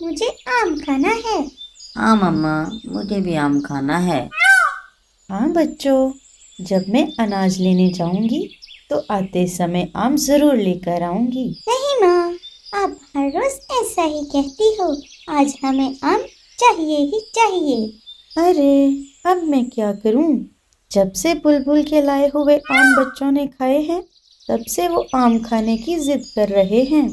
मुझे आम खाना है। हाँ मम्मा, मुझे भी आम खाना है। हाँ बच्चों, जब मैं अनाज लेने जाऊंगी तो आते समय आम जरूर लेकर आऊंगी। नहीं माँ, आप हर रोज ऐसा ही कहती हो। आज हमें आम चाहिए ही चाहिए। अरे अब मैं क्या करूं? जब से बुलबुल के लाए हुए आम बच्चों ने खाए हैं तब से वो आम खाने की जिद कर रहे हैं।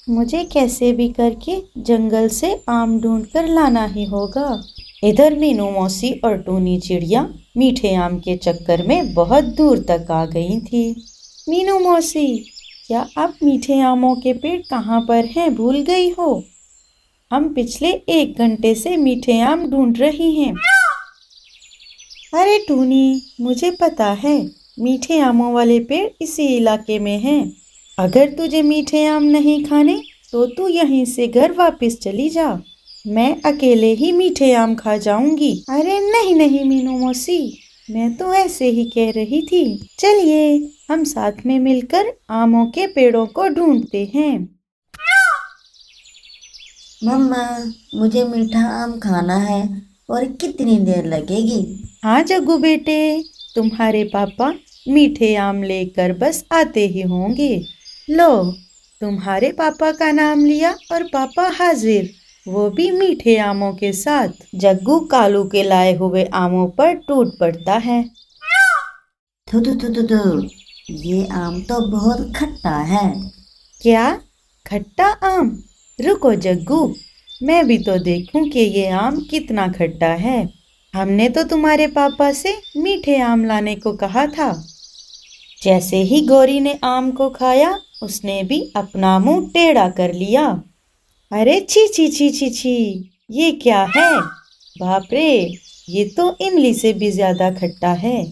मुझे कैसे भी करके जंगल से आम ढूंढ कर लाना ही होगा। इधर मीनू मौसी और टूनी चिड़िया मीठे आम के चक्कर में बहुत दूर तक आ गई थी। मीनू मौसी, क्या आप मीठे आमों के पेड़ कहाँ पर हैं भूल गई हो? हम पिछले 1 घंटे से मीठे आम ढूंढ रही हैं। अरे टूनी, मुझे पता है मीठे आमों वाले पेड़ इसी इलाके में हैं। अगर तुझे मीठे आम नहीं खाने तो तू यहीं से घर वापस चली जा। मैं अकेले ही मीठे आम खा जाऊंगी। अरे नहीं नहीं मीनू मौसी, मैं तो ऐसे ही कह रही थी। चलिए हम साथ में मिलकर आमों के पेड़ों को ढूंढते हैं। मम्मा, मुझे मीठा आम खाना है। और कितनी देर लगेगी? हाँ जग्गू बेटे, तुम्हारे पापा मीठे आम लेकर बस आते ही होंगे। लो, तुम्हारे पापा का नाम लिया और पापा हाजिर, वो भी मीठे आमों के साथ। जग्गू कालू के लाए हुए आमों पर टूट पड़ता है। थू थू थू थू थू, ये आम तो बहुत खट्टा है। क्या? खट्टा आम? रुको जग्गू, मैं भी तो देखूं कि ये आम कितना खट्टा है। हमने तो तुम्हारे पापा से मीठे आम लाने को कहा था। जैसे ही गौरी ने आम को खाया उसने भी अपना मुंह टेढ़ा कर लिया। अरे छी छी छी छी छी, ये क्या है? बाप रे, ये तो इमली से भी ज्यादा खट्टा है।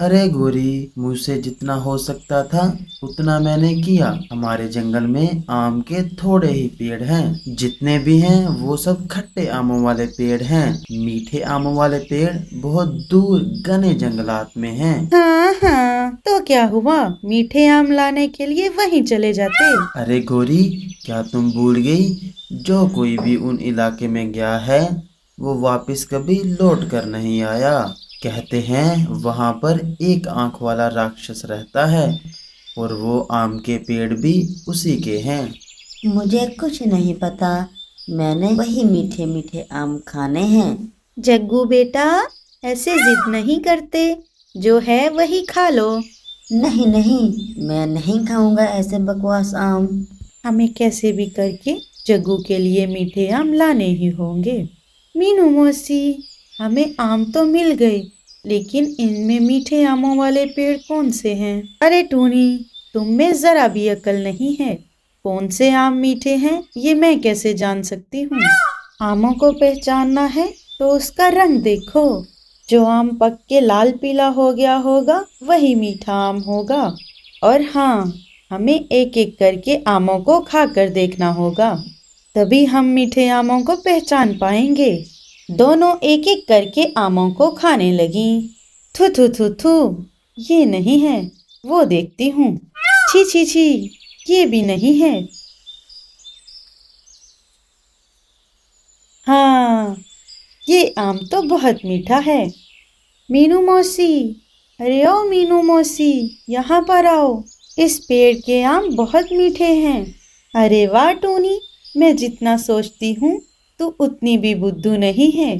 अरे गोरी, मुझसे जितना हो सकता था उतना मैंने किया। हमारे जंगल में आम के थोड़े ही पेड़ हैं। जितने भी हैं वो सब खट्टे आमों वाले पेड़ हैं। मीठे आमों वाले पेड़ बहुत दूर घने जंगलात में हैं। हाँ हाँ, तो क्या हुआ? मीठे आम लाने के लिए वहीं चले जाते। अरे गोरी, क्या तुम भूल गई? जो कोई भी उन इलाके में गया है वो वापस कभी लौट कर नहीं आया। कहते हैं वहां पर एक आंख वाला राक्षस रहता है और वो आम के पेड़ भी उसी के हैं। मुझे कुछ नहीं पता। मैंने वही मीठे मीठे आम खाने हैं। जग्गू बेटा, ऐसे जिद नहीं करते, जो है वही खा लो। नहीं नहीं, मैं नहीं खाऊंगा ऐसे बकवास आम। हमें कैसे भी करके जग्गू के लिए मीठे आम लाने ही होंगे। मीनू मौसी, हमें आम तो मिल गए, लेकिन इनमें मीठे आमों वाले पेड़ कौन से हैं? अरे टूनी, तुम में जरा भी अकल नहीं है। कौन से आम मीठे हैं ये मैं कैसे जान सकती हूँ? आमों को पहचानना है तो उसका रंग देखो। जो आम पक के लाल पीला हो गया होगा वही मीठा आम होगा। और हाँ, हमें एक एक करके आमों को खाकर देखना होगा, तभी हम मीठे आमों को पहचान पाएंगे। दोनों एक एक करके आमों को खाने लगी। थू थू थू थू, ये नहीं है, वो देखती हूँ। छी छी छी, ये भी नहीं है। हाँ, ये आम तो बहुत मीठा है। मीनू मौसी, अरे ओ मीनू मौसी, यहाँ पर आओ। इस पेड़ के आम बहुत मीठे हैं। अरे वाह टूनी, मैं जितना सोचती हूँ तू उतनी भी बुद्धू नहीं है।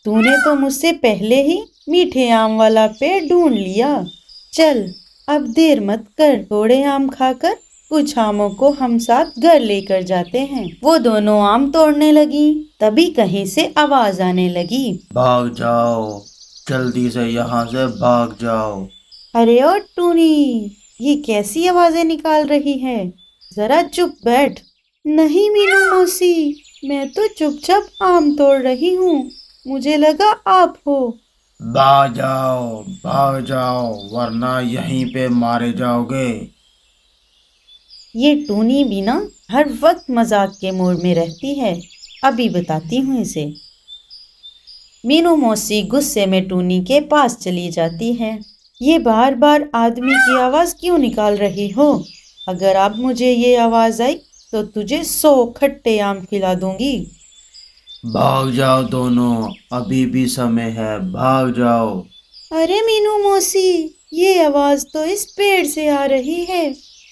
तूने तो मुझसे पहले ही मीठे आम वाला पेड़ ढूंढ लिया। चल, अब देर मत कर, थोड़े आम खाकर कुछ आमों को हम साथ घर लेकर जाते हैं। वो दोनों आम तोड़ने लगी, तभी कहीं से आवाज आने लगी। भाग जाओ, जल्दी से यहाँ से भाग जाओ। अरे ओ टूनी, ये कैसी आवाजें निकाल रही है? जरा चुप बैठ। नहीं मीनू मौसी, मैं तो चुपचाप आम तोड़ रही हूँ, मुझे लगा आप हो। भाग जाओ, वरना यहीं पे मारे जाओगे। ये टूनी भी ना हर वक्त मजाक के मूड में रहती है। अभी बताती हूँ इसे। मीनू मौसी गुस्से में टूनी के पास चली जाती है। ये बार बार आदमी की आवाज़ क्यों निकाल रही हो? अगर अब मुझे ये आवाज़ आई तो तुझे 100 खट्टे आम खिला दूंगी। भाग जाओ दोनों, अभी भी समय है, भाग जाओ। अरे मीनू मौसी, ये आवाज तो इस पेड़ से आ रही है।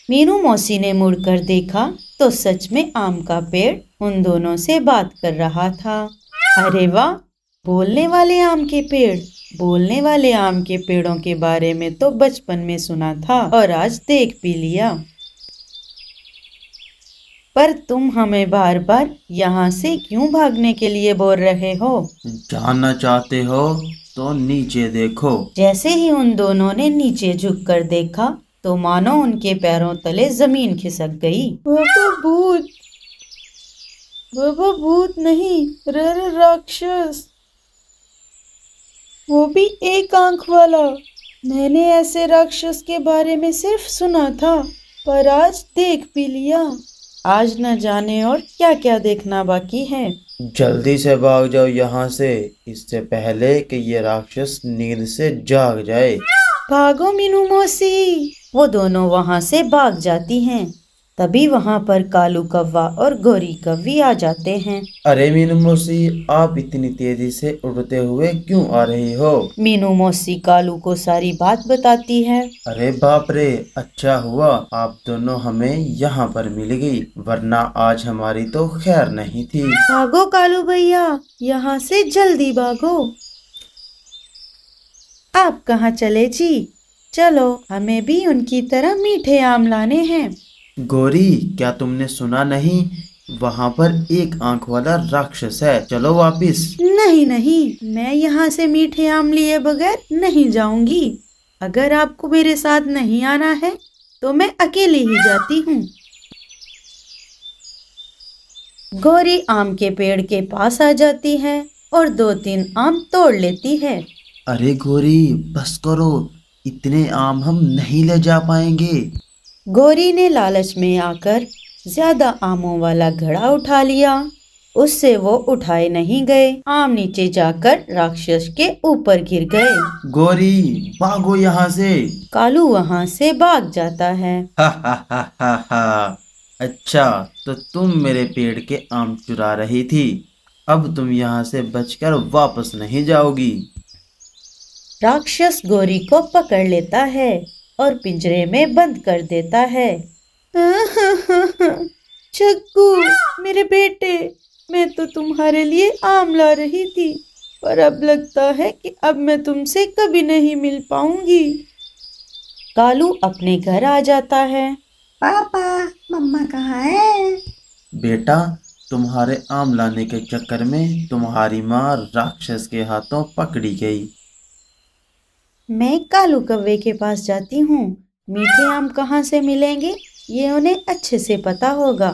मीनू मौसी ने मुड़कर देखा तो सच में आम का पेड़ उन दोनों से बात कर रहा था। अरे वाह, बोलने वाले आम के पेड़। बोलने वाले आम के पेड़ों के बारे में तो बचपन में सुना था और आज देख भी लिया। पर तुम हमें बार बार यहाँ से क्यों भागने के लिए बोल रहे हो? जानना चाहते हो तो नीचे देखो। जैसे ही उन दोनों ने नीचे झुककर देखा तो मानो उनके पैरों तले जमीन खिसक गई। बाबा भूत नहीं, राक्षस, वो भी एक आंख वाला। मैंने ऐसे राक्षस के बारे में सिर्फ सुना था, पर आज देख भी लिया। आज न जाने और क्या क्या देखना बाकी है। जल्दी से भाग जाओ यहाँ से, इससे पहले कि ये राक्षस नींद से जाग जाए। भागो मीनू मौसी। वो दोनों वहां से भाग जाती हैं। तभी वहां पर कालू कौवा और गोरी कौवी आ जाते हैं। अरे मीनू मौसी, आप इतनी तेजी से उड़ते हुए क्यों आ रही हो? मीनू मौसी कालू को सारी बात बताती है। अरे बाप रे, अच्छा हुआ आप दोनों हमें यहाँ पर मिल गई, वरना आज हमारी तो खैर नहीं थी। भागो कालू भैया, यहाँ से जल्दी भागो। आप कहाँ चले जी? चलो, हमें भी उनकी तरह मीठे आम लाने हैं। गोरी, क्या तुमने सुना नहीं? वहाँ पर एक आंख वाला राक्षस है, चलो वापिस। नहीं नहीं, मैं यहाँ से मीठे आम लिए बगैर नहीं जाऊंगी। अगर आपको मेरे साथ नहीं आना है तो मैं अकेली ही जाती हूँ। गौरी आम के पेड़ के पास आ जाती है और 2-3 आम तोड़ लेती है। अरे गोरी, बस करो, इतने आम हम नहीं ले जा पाएंगे। गौरी ने लालच में आकर ज्यादा आमों वाला घड़ा उठा लिया। उससे वो उठाए नहीं गए। आम नीचे जाकर राक्षस के ऊपर गिर गए। गोरी, भागो यहाँ से। कालू वहाँ से भाग जाता है। हा हा हा हा हा। अच्छा, तो तुम मेरे पेड़ के आम चुरा रही थी, अब तुम यहाँ से बचकर वापस नहीं जाओगी। राक्षस गौरी को पकड़ लेता है और पिंजरे में बंद कर देता है। चक्कू, मेरे बेटे, मैं तो तुम्हारे लिए आम ला रही थी, पर अब लगता है कि अब मैं तुमसे कभी नहीं मिल पाऊंगी। कालू अपने घर आ जाता है। पापा, मम्मा कहाँ है? बेटा, तुम्हारे आम लाने के चक्कर में तुम्हारी माँ राक्षस के हाथों पकड़ी गई। मैं कालू कौवे के पास जाती हूँ। मीठे आम कहाँ से मिलेंगे ये उन्हें अच्छे से पता होगा।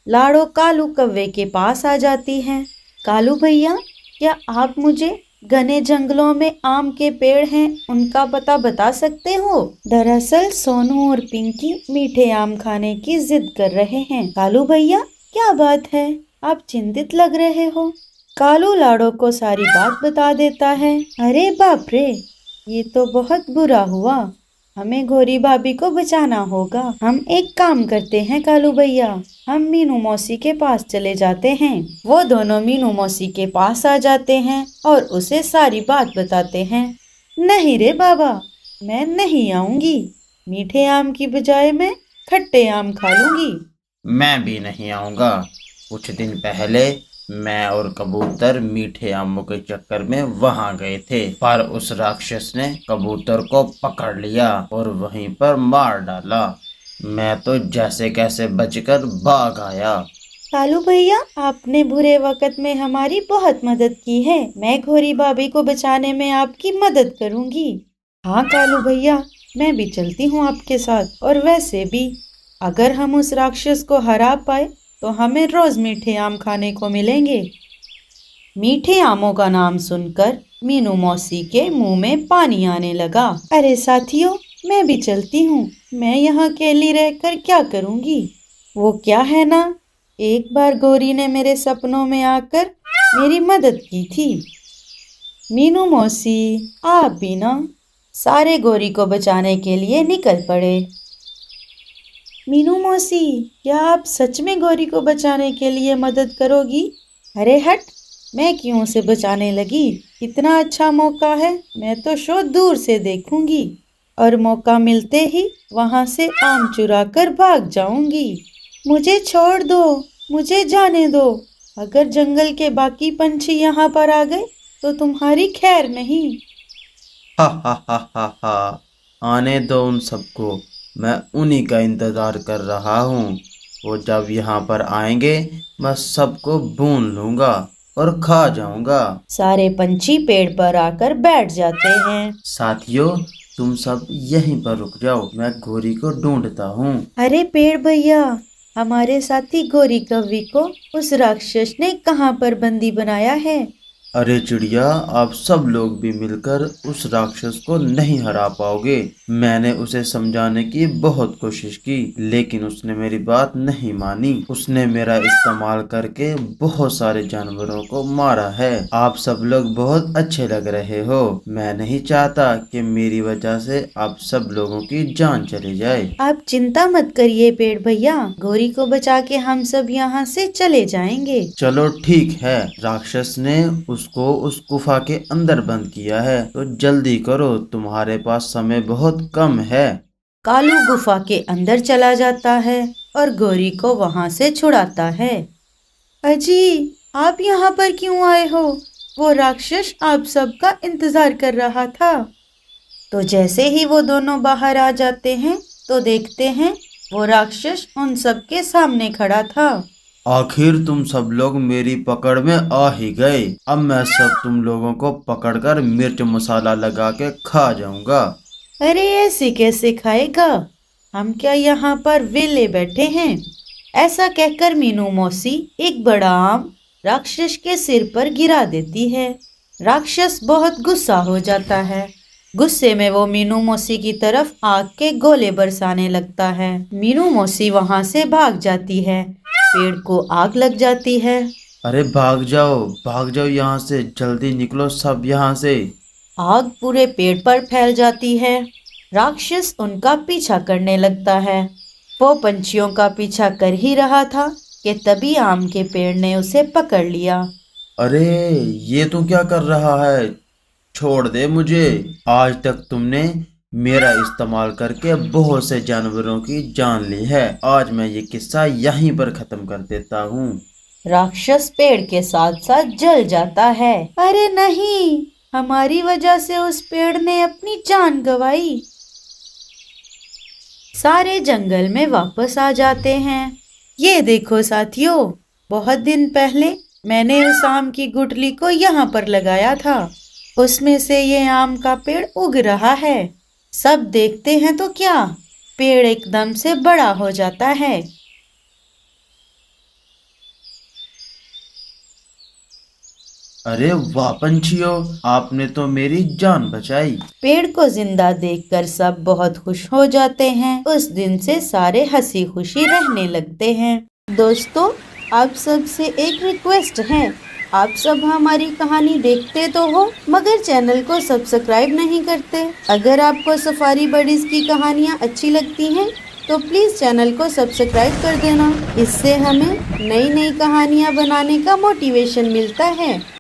लाड़ो कालू कौवे के पास आ जाती हैं। कालू भैया, क्या आप मुझे घने जंगलों में आम के पेड़ हैं उनका पता बता सकते हो? दरअसल सोनू और पिंकी मीठे आम खाने की जिद कर रहे हैं। कालू भैया, क्या बात है, आप चिंतित लग रहे हो? कालू लाड़ो को सारी बात बता देता है। अरे बाप रे, ये तो बहुत बुरा हुआ। हमें गौरी भाभी को बचाना होगा। हम एक काम करते हैं कालू भैया, हम मीनू मौसी के पास चले जाते हैं। वो दोनों मीनू मौसी के पास आ जाते हैं और उसे सारी बात बताते हैं। नहीं रे बाबा, मैं नहीं आऊंगी। मीठे आम की बजाय मैं खट्टे आम खा लूंगी। मैं भी नहीं आऊँगा। कुछ दिन पहले मैं और कबूतर मीठे आमों के चक्कर में वहां गए थे, पर उस राक्षस ने कबूतर को पकड़ लिया और वहीं पर मार डाला। मैं तो जैसे कैसे बचकर भाग आया। कालू भैया, आपने बुरे वक्त में हमारी बहुत मदद की है। मैं गौरी भाभी को बचाने में आपकी मदद करूंगी। हाँ कालू भैया, मैं भी चलती हूँ आपके साथ। और वैसे भी अगर हम उस राक्षस को हरा पाए तो हमें रोज मीठे आम खाने को मिलेंगे। मीठे आमों का नाम सुनकर मीनू मौसी के मुंह में पानी आने लगा। अरे साथियों, मैं भी चलती हूँ। मैं यहाँ अकेली रहकर क्या करूँगी? वो क्या है ना, एक बार गौरी ने मेरे सपनों में आकर मेरी मदद की थी। मीनू मौसी, आप भी ना। सारे गौरी को बचाने के लिए निकल पड़े। मीनू मौसी, क्या आप सच में गौरी को बचाने के लिए मदद करोगी? अरे हट, मैं क्यों उसे बचाने लगी? इतना अच्छा मौका है, मैं तो शो दूर से देखूंगी और मौका मिलते ही वहां से आम चुरा कर भाग जाऊंगी। मुझे छोड़ दो, मुझे जाने दो। अगर जंगल के बाकी पंछी यहाँ पर आ गए तो तुम्हारी खैर नहीं। हा हा हा हा हा। आने दो उन सबको, मैं उन्हीं का इंतजार कर रहा हूँ। वो जब यहाँ पर आएंगे मैं सबको भून लूंगा और खा जाऊंगा। सारे पंछी पेड़ पर आकर बैठ जाते हैं। साथियों, तुम सब यहीं पर रुक जाओ, मैं घोरी को ढूंढता हूँ। अरे पेड़ भैया, हमारे साथी गोरी कव्वी को उस राक्षस ने कहाँ पर बंदी बनाया है? अरे चिड़िया, आप सब लोग भी मिलकर उस राक्षस को नहीं हरा पाओगे। मैंने उसे समझाने की बहुत कोशिश की, लेकिन उसने मेरी बात नहीं मानी। उसने मेरा इस्तेमाल करके बहुत सारे जानवरों को मारा है। आप सब लोग बहुत अच्छे लग रहे हो। मैं नहीं चाहता कि मेरी वजह से आप सब लोगों की जान चली जाए। आप चिंता मत करिए पेड़ भैया, गोरी को बचा के हम सब यहाँ से चले जाएंगे। चलो ठीक है, राक्षस ने उसको उस गुफा के अंदर बंद किया है, तो जल्दी करो, तुम्हारे पास समय बहुत कम है। कालू गुफा के अंदर चला जाता है और गोरी को वहां से छुड़ाता है। अजी, आप यहाँ पर क्यों आए हो? वो राक्षस आप सबका इंतजार कर रहा था। तो जैसे ही वो दोनों बाहर आ जाते हैं तो देखते हैं वो राक्षस उन सबके सामने खड़ा था। आखिर तुम सब लोग मेरी पकड़ में आ ही गए। अब मैं सब तुम लोगों को पकड़कर मिर्च मसाला लगा के खा जाऊंगा। अरे ऐसे कैसे खाएगा? हम क्या यहाँ पर वेले बैठे हैं? ऐसा कहकर मीनू मौसी एक बड़ा आम राक्षस के सिर पर गिरा देती है। राक्षस बहुत गुस्सा हो जाता है। गुस्से में वो मीनू मौसी की तरफ आग के गोले बरसाने लगता है। मीनू मौसी वहां से भाग जाती है। पेड़ को आग लग जाती है। अरे भाग जाओ यहाँ से, जल्दी निकलो सब यहाँ से। आग पूरे पेड़ पर फैल जाती है। राक्षस उनका पीछा करने लगता है। वो पंछियों का पीछा कर ही रहा था कि तभी आम के पेड़ ने उसे पकड़ लिया। अरे ये तू क्या कर रहा है? छोड़ दे मुझे। आज तक तुमने मेरा इस्तेमाल करके बहुत से जानवरों की जान ली है। आज मैं ये किस्सा यहीं पर खत्म कर देता हूँ। राक्षस पेड़ के साथ साथ जल जाता है। अरे नहीं, हमारी वजह से उस पेड़ ने अपनी जान गंवाई। सारे जंगल में वापस आ जाते हैं। ये देखो साथियों, बहुत दिन पहले मैंने उस आम की गुठली को यहाँ पर लगाया था। उसमें से ये आम का पेड़ उग रहा है। सब देखते हैं तो क्या, पेड़ एकदम से बड़ा हो जाता है। अरे वाह पंछियों, आपने तो मेरी जान बचाई। पेड़ को जिंदा देखकर सब बहुत खुश हो जाते हैं। उस दिन से सारे हंसी खुशी रहने लगते हैं। दोस्तों, आप सब से एक रिक्वेस्ट है, आप सब हमारी कहानी देखते तो हो मगर चैनल को सब्सक्राइब नहीं करते। अगर आपको सफारी बडीज की कहानियाँ अच्छी लगती हैं तो प्लीज चैनल को सब्सक्राइब कर देना। इससे हमें नई नई कहानियाँ बनाने का मोटिवेशन मिलता है।